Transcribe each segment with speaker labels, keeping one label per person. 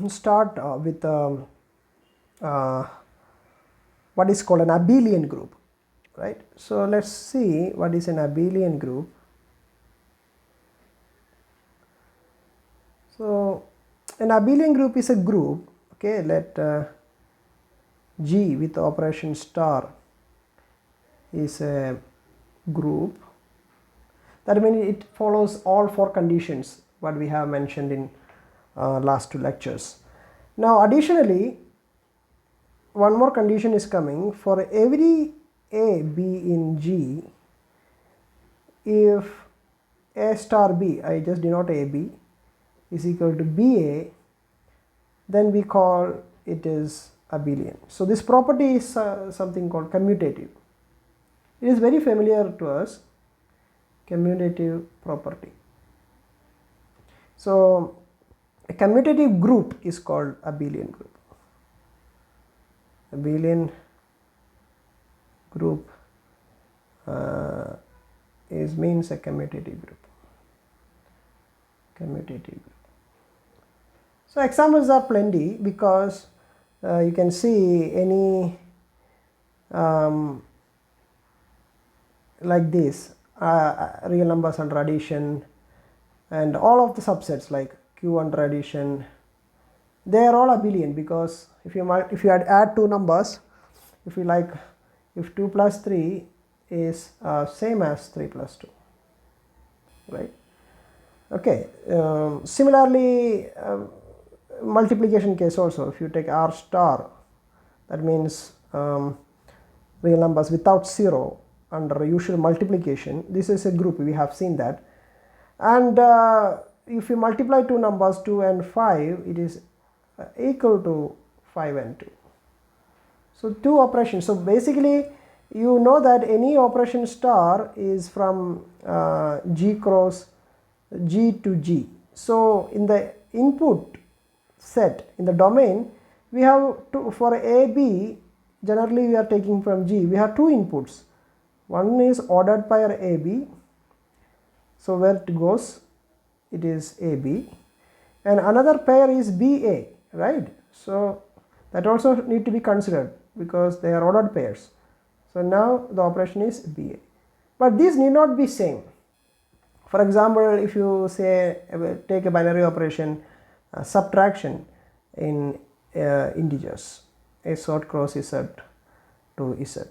Speaker 1: start with what is called an abelian group, right? So let's see what is an abelian group. So an abelian group is a group, okay, let G with the operation star is a group. That means it follows all four conditions what we have mentioned in last two lectures. Now additionally, one more condition is coming for every A, B in G. If A star B, I just denote AB, is equal to BA, then we call it is abelian. So this property is something called commutative. It is very familiar to us, commutative property. So a commutative group is called abelian group. Abelian group means a commutative group. Commutative group. So examples are plenty, because you can see any like this real numbers under addition, and all of the subsets like Q under addition, they are all abelian, because if you add two numbers, if 2 plus 3 is same as 3 plus 2, right? Okay. Similarly, multiplication case also, if you take R star, that means real numbers without 0 under usual multiplication, this is a group, we have seen that. And if you multiply two numbers 2 and 5, it is equal to 5 and 2. So two operations. So basically you know that any operation star is from G cross G to G. So in the input set, in the domain, we have for AB, generally we are taking from G, we have two inputs. One is ordered pair AB, so where it goes, it is AB, and another pair is BA, right? So that also need to be considered, because they are ordered pairs. So now the operation is BA, but these need not be same. For example, if you say take a binary operation subtraction in integers, S dot cross Z to Z.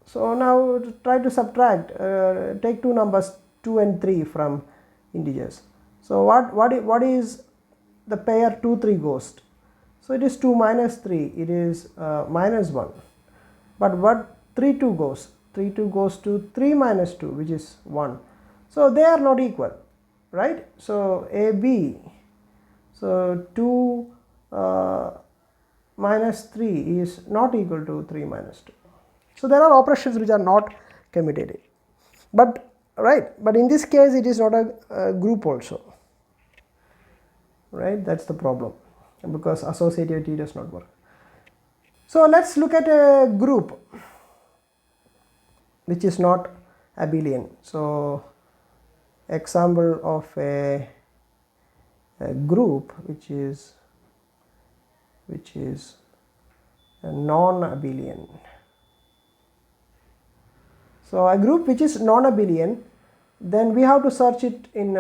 Speaker 1: So now try to subtract, take two numbers 2 and 3 from integers. So what is the pair 2 3 goes? So it is 2 minus 3, it is minus 1. But what 3 2 goes? 3 2 goes to 3 minus 2, which is 1. So they are not equal, right? So AB, so 2 minus 3 is not equal to 3 minus 2. So there are operations which are not commutative, but in this case it is not a group also, right? That's the problem, because associativity does not work. So let's look at a group which is not abelian. So example of a group which is a non-abelian. So a group which is non-abelian, then we have to search it in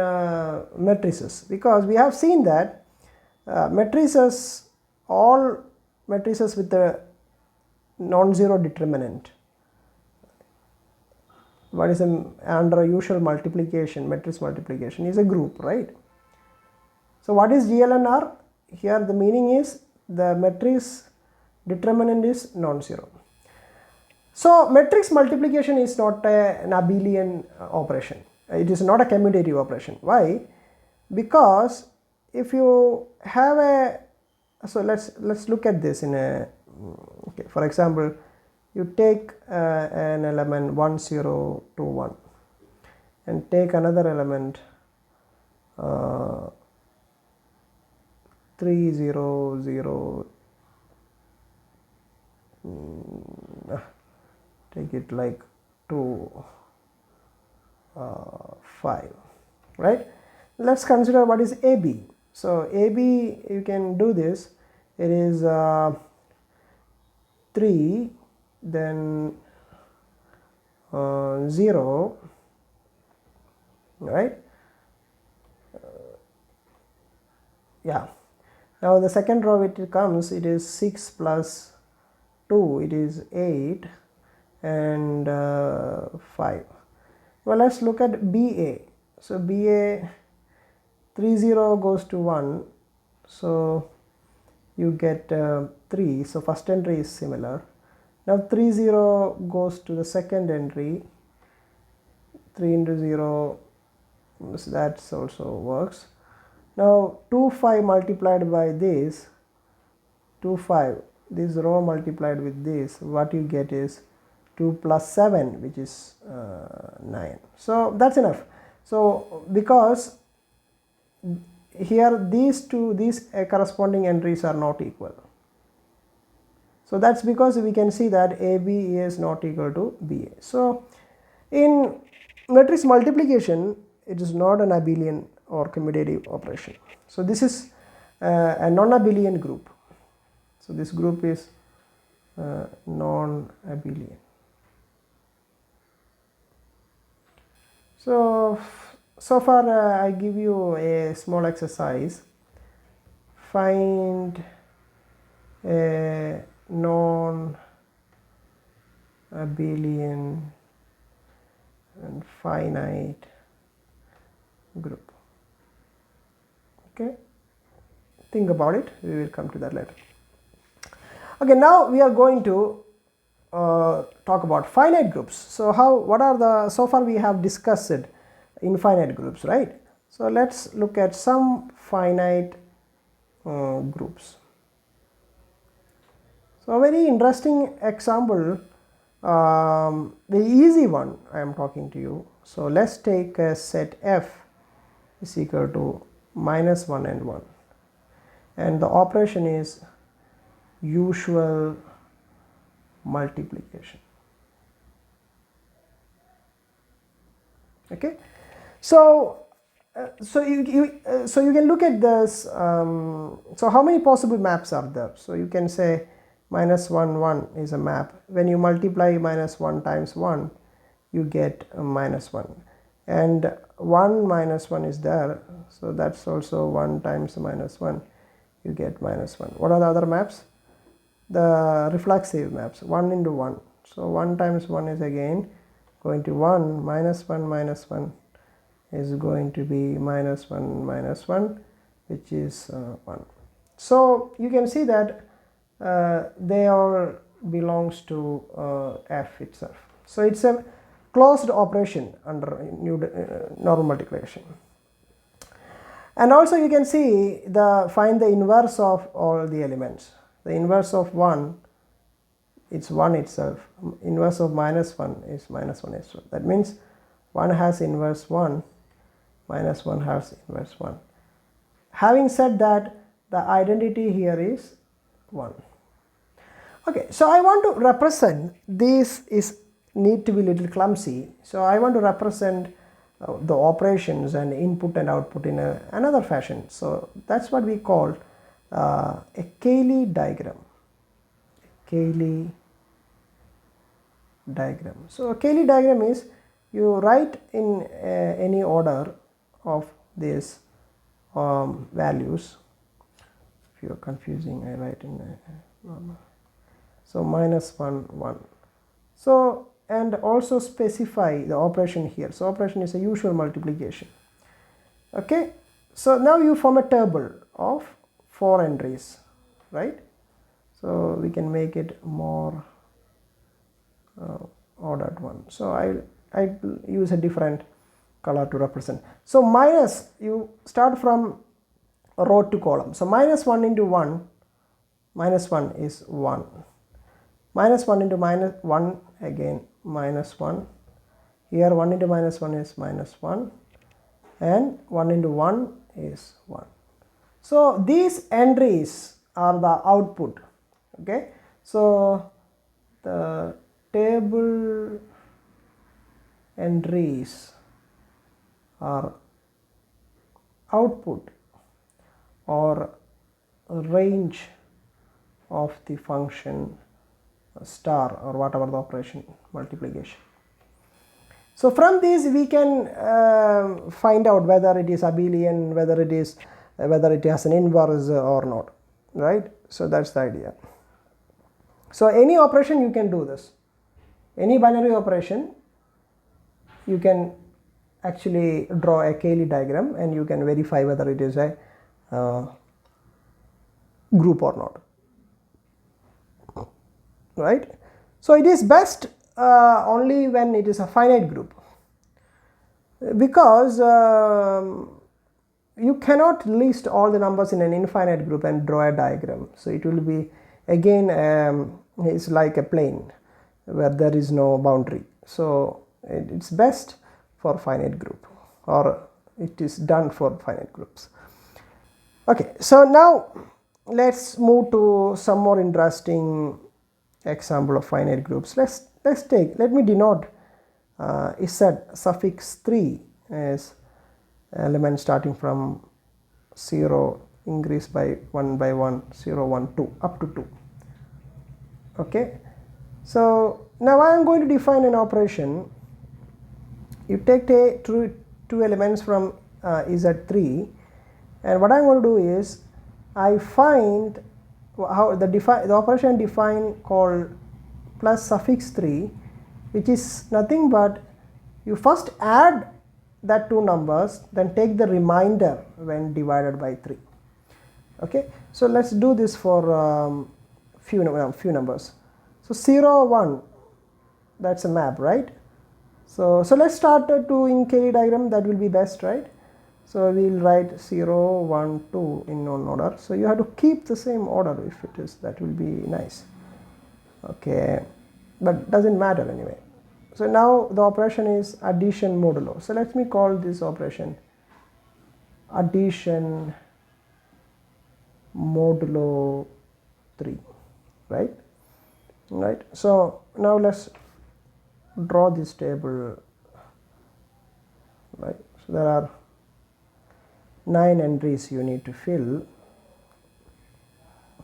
Speaker 1: matrices, because we have seen that matrices, all matrices with a non-zero determinant, what is under a usual multiplication, matrix multiplication, is a group, right? So what is GLNR? Here the meaning is the matrix determinant is non-zero. So matrix multiplication is not an abelian operation. It is not a commutative operation. Why? Because if you have a, so let's look at this in a, okay, for example, you take an element 1 0 2 1 and take another element 3 0 0, take it like 2 5, right? Let's consider what is AB. So AB, you can do this. It is 3, then 0, right? Yeah. Now the second row it comes, it is 6 plus 2, it is 8, and 5. Well, let's look at BA. So BA, 3 0 goes to 1, so you get 3. So first entry is similar. Now 3 0 goes to the second entry, 3 into 0, so that also works. Now 2 5 multiplied by this, 2 5, this row multiplied with this, what you get is 2 plus 7, which is 9. So that's enough. So because here these corresponding entries are not equal. So that's because we can see that AB is not equal to BA. So in matrix multiplication, it is not an abelian or commutative operation. So this is a non-abelian group. So this group is non-abelian. So far I give you a small exercise. Find a non-abelian and finite group. Okay, think about it. We will come to that later. Okay, now we are going to talk about finite groups. So so far we have discussed infinite groups, right? So let's look at some finite groups. So a very interesting example, very easy one I am talking to you. So let's take a set F is equal to minus 1 and 1, and the operation is usual multiplication. Okay, so you can look at this. So how many possible maps are there? So you can say minus 1 1 is a map. When you multiply minus 1 times 1, you get a minus 1, and 1 minus 1 is there, so that's also 1 times minus 1, you get minus 1. What are the other maps? The reflexive maps, 1 into 1. So 1 times 1 is again going to 1, minus 1 is going to be minus 1, which is 1. So you can see that they all belongs to F itself. So it's a closed operation under normal multiplication. And also you can see find the inverse of all the elements. The inverse of 1, it's 1 itself. Inverse of minus 1 is minus 1 itself. That means 1 has inverse 1, minus 1 has inverse 1. Having said that, the identity here is 1. Okay, so I want to represent this is need to be little clumsy. So I want to represent the operations and input and output in another fashion. So that's what we call a Cayley diagram. Cayley diagram. So a Cayley diagram is you write in any order of these values. If you are confusing, I write in normal. So minus 1 1. So and also specify the operation here. So operation is a usual multiplication. Okay, so now you form a table of 4 entries, right? So we can make it more ordered one. So I use a different color to represent. So minus, you start from row to column. So minus 1 into 1, minus 1 is 1. Minus 1 into minus 1, again minus 1. Here 1 into minus 1 is minus 1, and 1 into 1 is 1. So these entries are the output. Okay, so the table entries are output or range of the function star or whatever the operation multiplication. So from this we can find out whether it is abelian, whether it has an inverse or not, right? So that's the idea. So any operation you can do this, any binary operation you can actually draw a Cayley diagram and you can verify whether it is a group or not, right? So it is best only when it is a finite group, because you cannot list all the numbers in an infinite group and draw a diagram. So it will be again it's like a plane where there is no boundary. So it's best for finite group, or it is done for finite groups. Okay, so now let's move to some more interesting example of finite groups. Let me denote Z suffix 3 as element starting from 0 increase by 1 by 1, 0, 1, 2 up to 2. Okay, so now I am going to define an operation. You take two elements from Z3, and what I am going to do is I find how the operation define called plus suffix 3, which is nothing but you first add that two numbers, then take the remainder when divided by 3. Okay, so let's do this for few numbers. So 0, 1, that's a map, right? So let's start doing Cayley diagram. That will be best, right? So we will write 0, 1, 2 in known order. So you have to keep the same order if it is, that will be nice. Okay, but doesn't matter anyway. So now the operation is addition modulo. So let me call this operation addition modulo 3, right? Right. So now let's draw this table, right? So there are 9 entries you need to fill,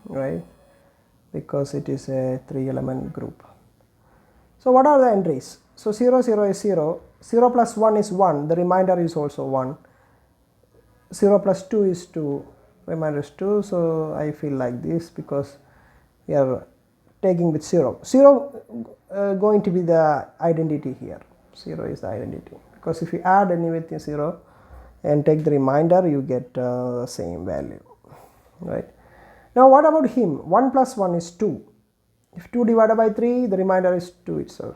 Speaker 1: right? Because it is a 3-element group. So what are the entries? So 0, 0 is 0, 0 plus 1 is 1, the remainder is also 1, 0 plus 2 is 2, remainder is 2. So I feel like this because we are taking with 0. 0 going to be the identity here. 0 is the identity, because if you add anything 0 and take the remainder, you get the same value, right? Now what about him? 1 plus 1 is 2. If 2 divided by 3, the remainder is 2 itself.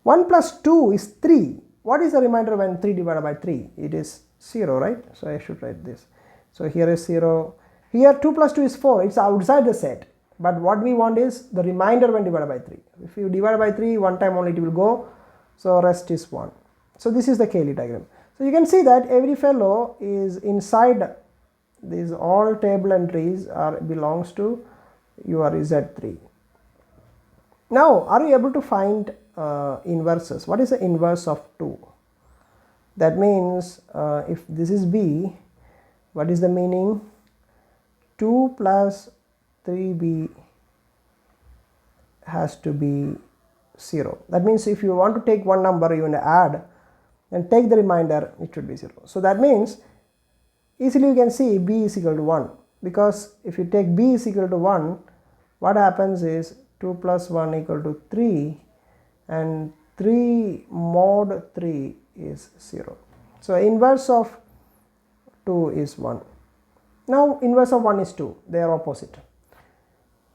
Speaker 1: 1 plus 2 is 3. What is the remainder when 3 divided by 3? It is 0, right? So I should write this. So here is 0. Here 2 plus 2 is 4. It's outside the set. But what we want is the remainder when divided by 3. If you divide by 3, one time only it will go. So rest is 1. So this is the Cayley diagram. So you can see that every fellow is inside these all table entries belongs to your Z3. Now are you able to find inverses? What is the inverse of 2? That means if this is B, what is the meaning? 2 plus 3b has to be 0. That means if you want to take one number, you want to add and take the remainder, it should be 0. So that means easily you can see b is equal to 1, because if you take b is equal to 1, what happens is 2 plus 1 equal to 3, and 3 mod 3 is 0. So inverse of 2 is 1. Now inverse of 1 is 2, they are opposite.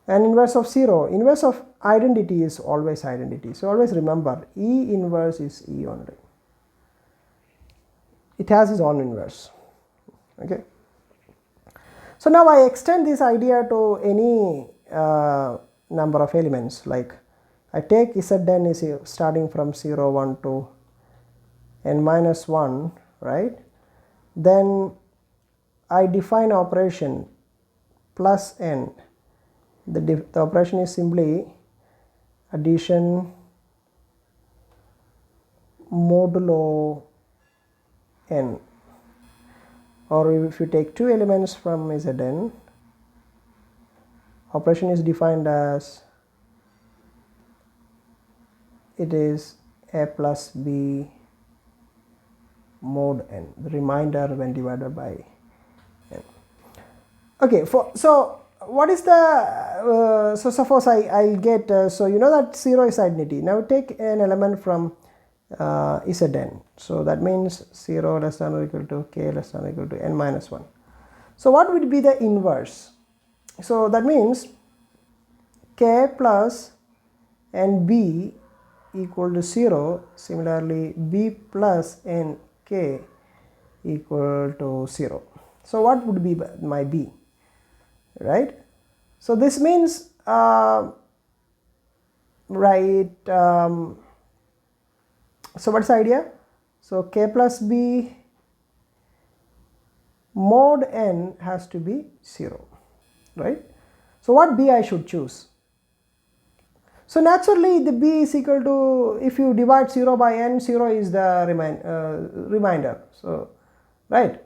Speaker 1: And inverse of 0, inverse of identity is always identity. So always remember, E inverse is E only. It has its own inverse. Okay. So now I extend this idea to any number of elements. Like I take Zn is starting from 0, 1 to n minus 1, right? Then I define operation plus n. The operation is simply addition modulo n. or if you take two elements from Zn, operation is defined as it is a plus b mod n, the remainder when divided by n. Okay, so what is the so suppose I'll get so you know that 0 is identity. Now take an element from Zn, so that means 0 less than or equal to k less than or equal to n minus 1. So what would be the inverse? So that means k plus n b equal to 0, similarly b plus n k equal to 0. So what would be my b, right? So this means so what's the idea? So k plus b mod n has to be 0, right? So what b I should choose? So naturally the b is equal to, if you divide 0 by n, 0 is the remainder, so right,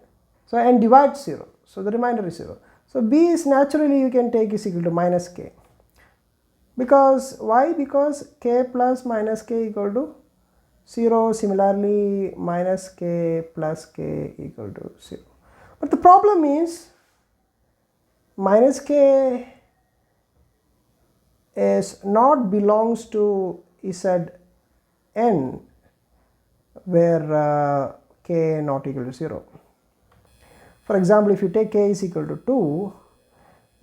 Speaker 1: so n divides 0, so the remainder is 0. So b is naturally you can take is equal to minus k, because why? Because k plus minus k equal to 0, similarly minus k plus k equal to 0. But the problem is minus k is not belongs to Zn where k not equal to 0. For example, if you take k is equal to 2,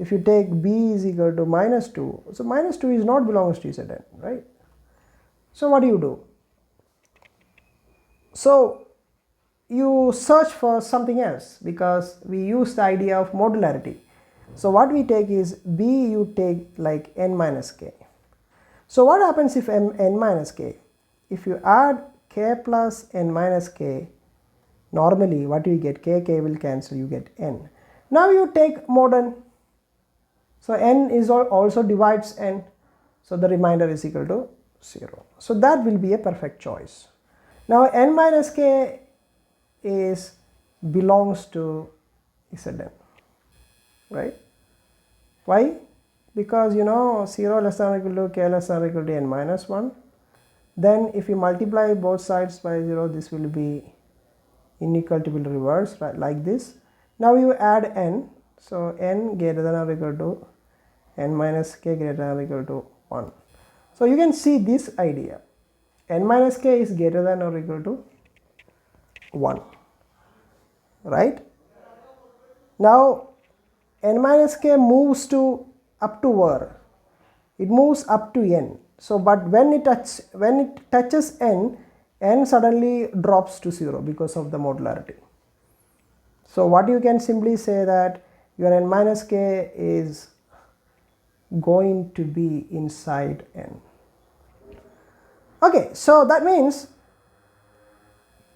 Speaker 1: if you take b is equal to minus 2, so minus 2 is not belongs to Zn, right? So what do you do? So you search for something else, because we use the idea of modularity. So what we take is b, you take like n minus k. So what happens if n minus k? If you add k plus n minus k, normally what you get, k will cancel, you get n. Now you take mod n, so n is also divides n, so the remainder is equal to 0. So that will be a perfect choice. Now n minus k is belongs to Zn, right? Why? Because you know 0 less than or equal to k less than or equal to n minus 1. Then if you multiply both sides by 0, this will be inequality will reverse, right, like this. Now you add n, so n greater than or equal to n minus k greater than or equal to 1. So you can see this idea, n minus k is greater than or equal to 1, right? Now n minus k moves to up to where? It moves up to n. So but when it touches n, n suddenly drops to 0 because of the modularity. So what you can simply say that your n minus k is going to be inside n. Okay, so that means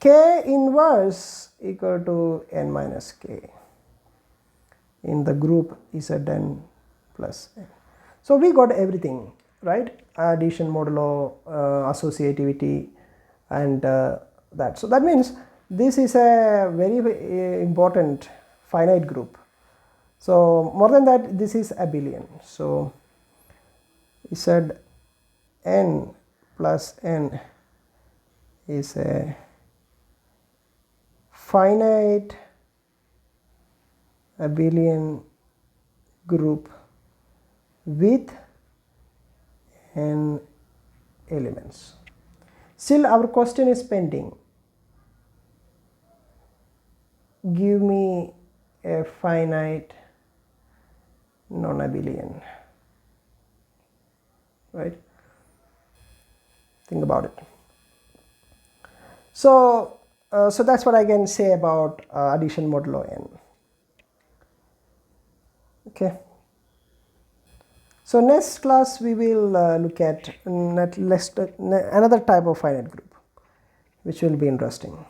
Speaker 1: k inverse equal to n minus k in the group Zn plus n. So we got everything, right? Addition, modulo, associativity, and that. So that means this is a very important finite group. So more than that, this is abelian. So we said n plus n is a finite abelian group with n elements. Still our question is pending. Give me a finite non-abelian, right? Think about it. So so that's what I can say about addition modulo n. Okay. So next class we will look at another type of finite group, which will be interesting.